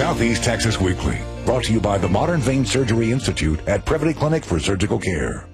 Southeast Texas Weekly, brought to you by the Modern Vein Surgery Institute at Previty Clinic for Surgical Care.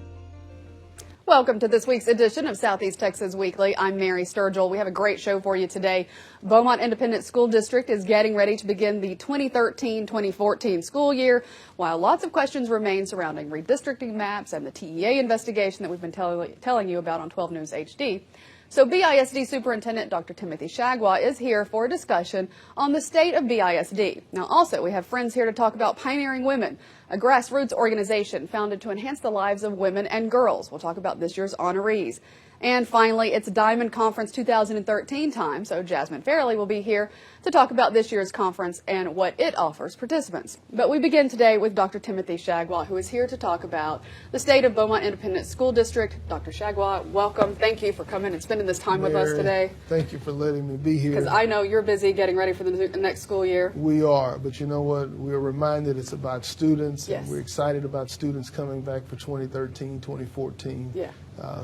Welcome to this week's edition of Southeast Texas Weekly. I'm Mary Sturgill. We have a great show for you today. Beaumont Independent School District is getting ready to begin the 2013-2014 school year, while lots of questions remain surrounding redistricting maps and the TEA investigation that we've been telling you about on 12 News HD. So BISD Superintendent Dr. Timothy Shagwa is here for a discussion on the state of BISD. Now also we have friends here to talk about Pioneering Women, a grassroots organization founded to enhance the lives of women and girls. We'll talk about this year's honorees. And finally, it's Diamond Conference 2013 time, so Jasmine Fairley will be here to talk about this year's conference and what it offers participants. But we begin today with Dr. Timothy Shagwa, who is here to talk about the state of Beaumont Independent School District. Dr. Shagwa, welcome. Thank you for coming and spending this time with us today. Thank you for letting me be here. Because I know you're busy getting ready for the next school year. We are, but you know what? We're reminded it's about students, yes. And we're excited about students coming back for 2013, 2014. Yeah.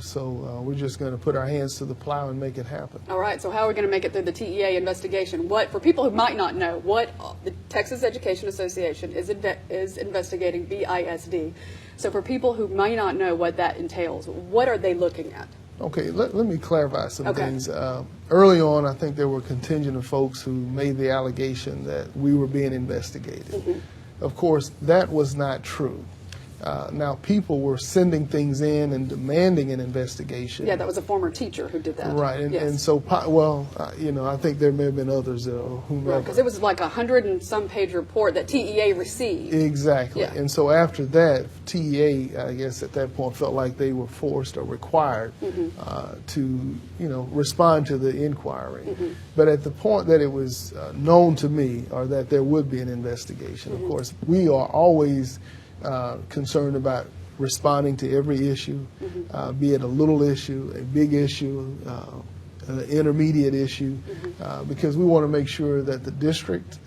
So we're just going to put our hands to the plow and make it happen. All right, so how are we going to make it through the TEA investigation? For people who might not know, what the Texas Education Association is investigating BISD. So for people who might not know what that entails, what are they looking at? Okay, let me clarify some things. Early on, I think there were a contingent of folks who made the allegation that we were being investigated. Mm-hmm. Of course, that was not true. Now, people were sending things in and demanding an investigation. Yeah, that was a former teacher who did that. Right, and, yes. and so, you know, I think there may have been others whomever. Right, because it was like 100 and some page report that TEA received. Exactly, yeah. And so after that, TEA, I guess at that point, felt like they were forced or required to, you know, respond to the inquiry. Mm-hmm. But at the point that it was known to me, or that there would be an investigation, of course, we are always concerned about responding to every issue, be it a little issue, a big issue, an intermediate issue, because we want to make sure that the district,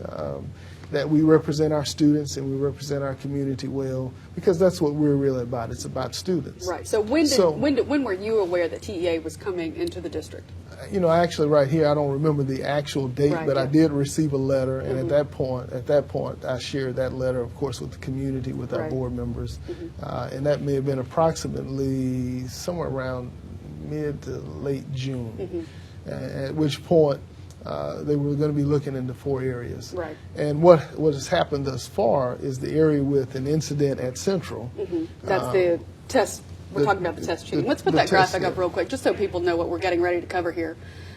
that we represent our students and we represent our community well, because that's what we're really about. It's about students. Right. So when were you aware that TEA was coming into the district? You know, actually, right here, I don't remember the actual date, but I did receive a letter, and at that point, I shared that letter, of course, with the community, with our board members, and that may have been approximately somewhere around mid to late June, at which point they were going to be looking into 4 areas. Right. And what has happened thus far is the area with an incident at Central. That's the test. We're talking about the test cheating. Let's put that graphic up real quick, just so people know what we're getting ready to cover here.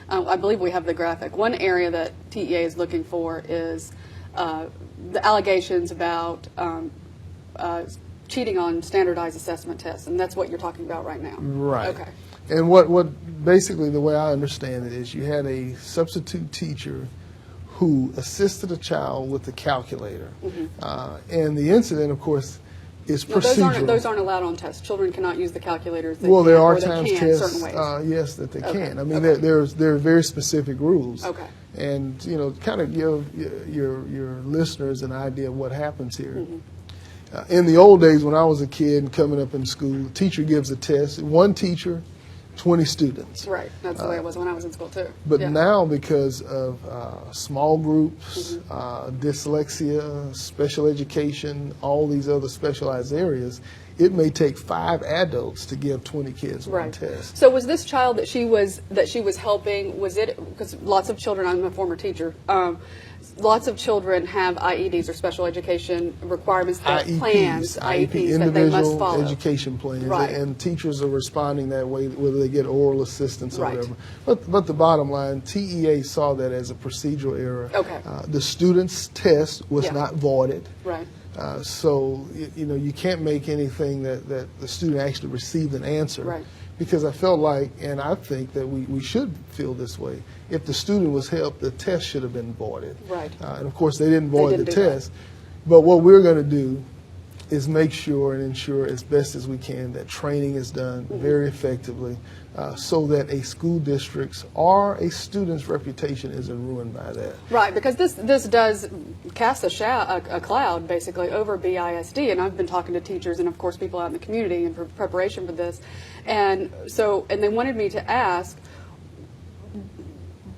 I believe we have the graphic. One area that TEA is looking for is the allegations about cheating on standardized assessment tests, and that's what you're talking about right now. Right. Okay. And what basically the way I understand it is you had a substitute teacher who assisted a child with the calculator. And the incident, of course, is procedural. Those aren't allowed on tests. Children cannot use the calculators. Well, there are times tests, certain ways. yes, that they can. I mean, there are very specific rules. Okay. And, you know, kind of give your listeners an idea of what happens here. In the old days when I was a kid and coming up in school, the teacher gives a test. One teacher, 20 students. Right. That's the way it was when I was in school, too. But now, because of small groups, dyslexia, special education, all these other specialized areas, it may take 5 adults to give 20 kids one test. So was this child that she was helping, was it, because lots of children, I'm a former teacher, lots of children have IEDs or special education requirements, plans, IEPs that they must follow. Individual education plans, right. And teachers are responding that way, whether they get oral assistance or right. whatever. But the bottom line, TEA saw that as a procedural error. Okay. The student's test was not voided. Right. So, you know, you can't make anything that the student actually received an answer. Right. Because I felt like, and I think that we should feel this way, if the student was helped, the test should have been voided. Right. And of course, they didn't void the test. But what we're going to do is make sure and ensure as best as we can that training is done very effectively so that a school district's or a student's reputation isn't ruined by that. Right, because this does cast a cloud basically over BISD, and I've been talking to teachers and of course people out in the community in preparation for this, and they wanted me to ask,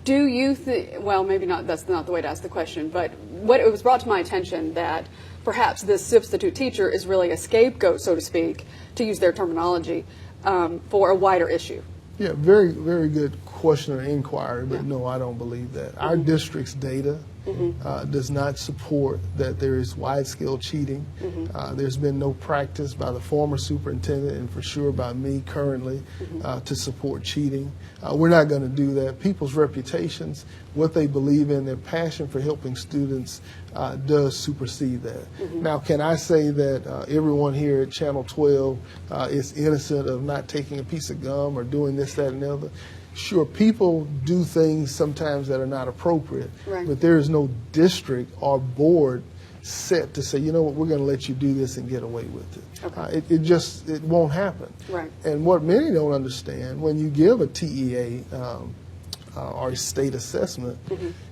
do you think, well, maybe not, that's not the way to ask the question, but what it was brought to my attention that perhaps this substitute teacher is really a scapegoat, so to speak, to use their terminology, for a wider issue. Yeah, very, very good question or inquiry, but no, I don't believe that. Our district's data does not support that there is wide-scale cheating. There's been no practice by the former superintendent and for sure by me currently to support cheating. We're not going to do that. People's reputations, what they believe in, their passion for helping students does supersede that. Now, can I say that everyone here at Channel 12 is innocent of not taking a piece of gum or doing this, that, and the other? Sure, people do things sometimes that are not appropriate, but there is no district or board set to say, you know what, we're going to let you do this and get away with it. Okay. It won't happen. Right. And what many don't understand, when you give a TEA or a state assessment,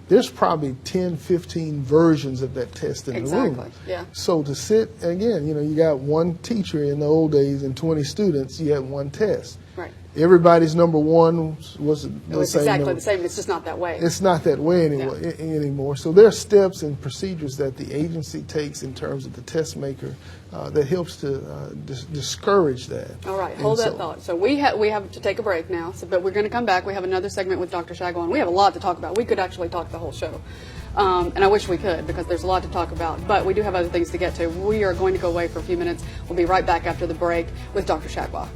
there's probably 10, 15 versions of that test in the room. Exactly, yeah. So to sit, again, you got one teacher in the old days and 20 students, you had one test. Right. Everybody's number one was the It was same exactly number. the same. It's just not that way. It's not that way anymore. So there are steps and procedures that the agency takes in terms of the test maker that helps to discourage that. All right, hold that thought. So we have to take a break now, but we're going to come back. We have another segment with Dr. Shagwan. We have a lot to talk about. We could actually talk the whole show. And I wish we could because there's a lot to talk about. But we do have other things to get to. We are going to go away for a few minutes. We'll be right back after the break with Dr. Shagwan.